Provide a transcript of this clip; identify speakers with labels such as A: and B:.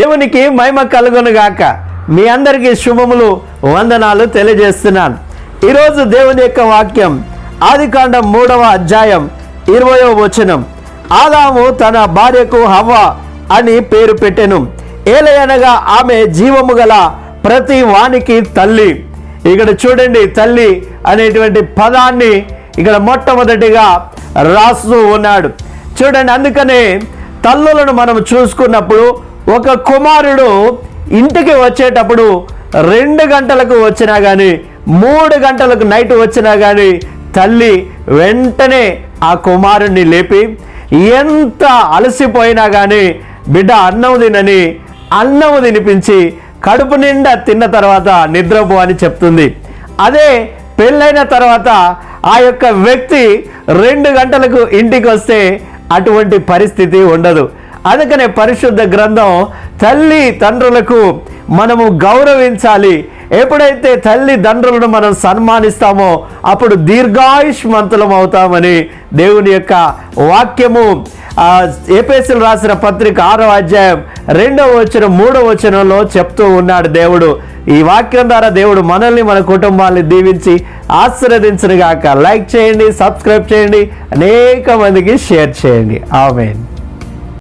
A: దేవునికి మహిమ కలుగును గాక. మీ అందరికీ శుభములు, వందనాలు తెలియజేస్తున్నాను. ఈరోజు దేవుని యొక్క వాక్యం ఆదికాండం 3వ అధ్యాయం 20వ వచనం. ఆదాము తన భార్యకు హవ్వ అని పేరు పెట్టెను, ఏలయనగా ఆమె జీవము గల ప్రతి వానికి తల్లి. ఇక్కడ చూడండి, తల్లి అనేటువంటి పదాన్ని ఇక్కడ మొట్టమొదటిగా రాస్తూ ఉన్నాడు. చూడండి, అందుకనే తల్లులను మనం చూసుకున్నప్పుడు ఒక కుమారుడు ఇంటికి వచ్చేటప్పుడు 2 గంటలకు వచ్చినా కానీ 3 గంటలకు నైట్ వచ్చినా కానీ తల్లి వెంటనే ఆ కుమారుణ్ణి లేపి, ఎంత అలసిపోయినా కానీ బిడ్డ అన్నం తినని అన్నం తినిపించి కడుపు నిండా తిన్న తర్వాత నిద్రపో అని చెప్తుంది. అదే పెళ్ళైన తర్వాత ఆ యొక్క వ్యక్తి 2 గంటలకు ఇంటికి వస్తే అటువంటి పరిస్థితి ఉండదు. అందుకనే పరిశుద్ధ గ్రంథం తల్లి తండ్రులకు మనము గౌరవించాలి. ఎప్పుడైతే తల్లి తండ్రులను మనం సన్మానిస్తామో అప్పుడు దీర్ఘాయుష్మంతులం అవుతామని దేవుని యొక్క వాక్యము ఎఫెసీయులకు రాసిన పత్రిక 6వ అధ్యాయం 2వ వచనం 3వ వచనంలో చెప్తూ ఉన్నాడు దేవుడు. ఈ వాక్యం ద్వారా దేవుడు మనల్ని, మన కుటుంబాన్ని దీవించి ఆశీర్వదించును గాక. లైక్ చేయండి, సబ్స్క్రైబ్ చేయండి, అనేక మందికి షేర్ చేయండి. ఆమేన్.